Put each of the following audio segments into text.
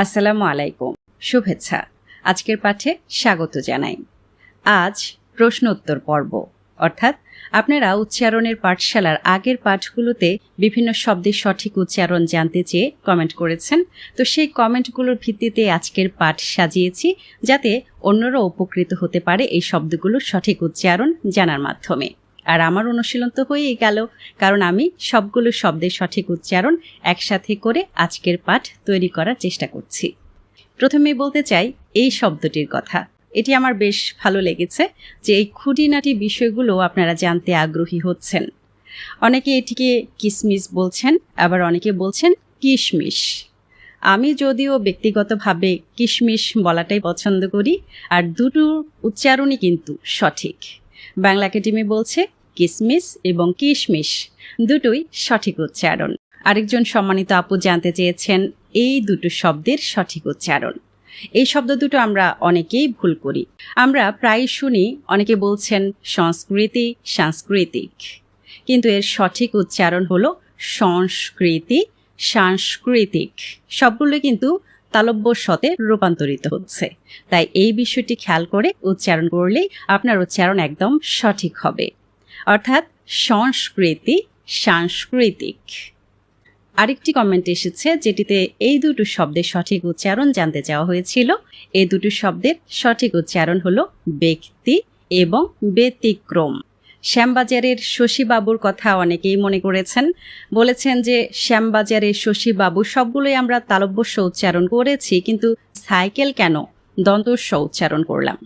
আসসালামু আলাইকুম, শুভেচ্ছা। আজকের পাঠে স্বাগত জানাই। আজ প্রশ্ন উত্তর পর্ব, অর্থাৎ আপনারা উচ্চারণের পাঠশালার আগের পাঠগুলোতে বিভিন্ন শব্দের সঠিক উচ্চারণ জানতে চেয়ে কমেন্ট করেছেন। তো সেই কমেন্টগুলোর ভিত্তিতে আজকের পাঠ সাজিয়েছি, যাতে অন্যরা উপকৃত হতে পারে এই শব্দগুলোর সঠিক উচ্চারণ জানার মাধ্যমে। আর আমার অনুশীলন তো হয়েই গেল, কারণ আমি সবগুলো শব্দের সঠিক উচ্চারণ একসাথে করে আজকের পাঠ তৈরি করার চেষ্টা করছি। প্রথমে বলতে চাই এই শব্দটির কথা। এটি আমার বেশ ভালো লেগেছে যে এই খুঁটিনাটি বিষয়গুলো আপনারা জানতে আগ্রহী হচ্ছেন। অনেকে এটিকে কিসমিস বলছেন, আবার অনেকে বলছেন কিশমিশ। আমি যদিও ব্যক্তিগতভাবে কিশমিশ বলাটাই পছন্দ করি, আর দুটো উচ্চারণই কিন্তু সঠিক। বাংলা একাডেমি বলছে কিসমিস এবং কিশমিশ দুটোই সঠিক উচ্চারণ। আরেকজন সম্মানিত আপু জানতে চেয়েছেন এই দুটো শব্দের সঠিক উচ্চারণ। এই শব্দ দুটো আমরা অনেকেই ভুল করি। আমরা প্রায় শুনি অনেকে বলছেন সংস্কৃতি, সাংস্কৃতিক, কিন্তু এর সঠিক উচ্চারণ হলো সংস্কৃতি, সাংস্কৃতিক। সবগুলো কিন্তু তালব্য শতে রূপান্তরিত হচ্ছে। তাই এই বিষয়টি খেয়াল করে উচ্চারণ করলেই আপনার উচ্চারণ একদম সঠিক হবে, অর্থাৎ সংস্কৃতি, সাংস্কৃতিক। আরেকটি কমেন্ট এসেছে যেটিতে এই দুটো শব্দের সঠিক উচ্চারণ জানতে চাওয়া হয়েছিল। এই দুটো শব্দের সঠিক উচ্চারণ হলো ব্যক্তি এবং ব্যতিক্রম। শ্যামবাজারের শশীবাবুর কথা অনেকেই মনে করেছেন, বলেছেন যে শ্যামবাজারের শশীবাবু সবগুলোই আমরা তালব্যস্য উচ্চারণ করেছি, কিন্তু সাইকেল কেন দন্তস্য উচ্চারণ করলাম?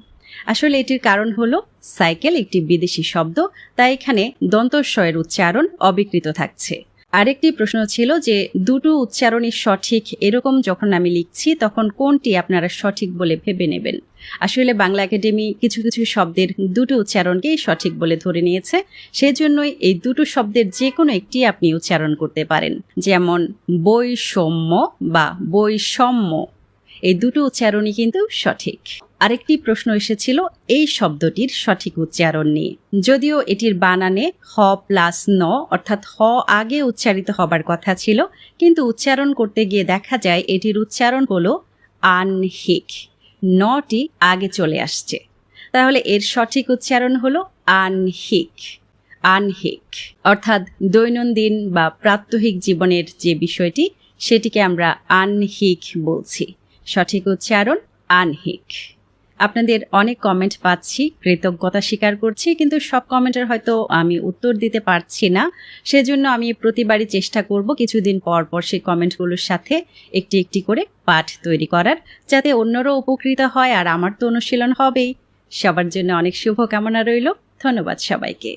আসলে এটির কারণ হলো সাইকেল একটি বিদেশি শব্দ, তাই এখানে দন্তস্বয়ের উচ্চারণ অবিকৃত থাকছে। আরেকটি প্রশ্ন ছিল যে দুটো উচ্চারণই সঠিক এরকম যখন আমি লিখছি তখন কোনটি আপনারা সঠিক বলে ভেবে নেবেন। আসলে বাংলা একাডেমি কিছু কিছু শব্দের দুটো উচ্চারণকেই সঠিক বলে ধরে নিয়েছে, সেজন্যই এই দুটো শব্দের যে কোনো একটি আপনি উচ্চারণ করতে পারেন, যেমন বৈষম্য বা বৈষম্য। এই দুটো উচ্চারণই কিন্তু সঠিক। আরেকটি প্রশ্ন এসেছিল এই শব্দটির সঠিক উচ্চারণ নিয়ে। যদিও এটির বানানে হ প্লাস ন, অর্থাৎ হ আগে উচ্চারিত হবার কথা ছিল, কিন্তু উচ্চারণ করতে গিয়ে দেখা যায় এটির উচ্চারণ হলো আনহিক। নটি আগে চলে আসছে, তাহলে এর সঠিক উচ্চারণ হলো আনহিক। আনহিক অর্থাৎ দৈনন্দিন বা প্রাত্যহিক জীবনের যে বিষয়টি, সেটিকে আমরা আনহিক বলছি। সঠিক উচ্চারণ আনহিক। আপনাদের অনেক কমেন্ট পাচ্ছি, কৃতজ্ঞতা স্বীকার করছি, কিন্তু সব কমেন্টের হয়তো আমি উত্তর দিতে পারছি না। সেজন্য আমি প্রতিবারই চেষ্টা করব কিছুদিন পর পর সেই কমেন্টগুলোর সাথে একটি একটি করে পাঠ তৈরি করার, যাতে অন্যরাও উপকৃত হয় আর আমার তো অনুশীলন হবেই। সবার জন্য অনেক শুভকামনা রইল। ধন্যবাদ সবাইকে।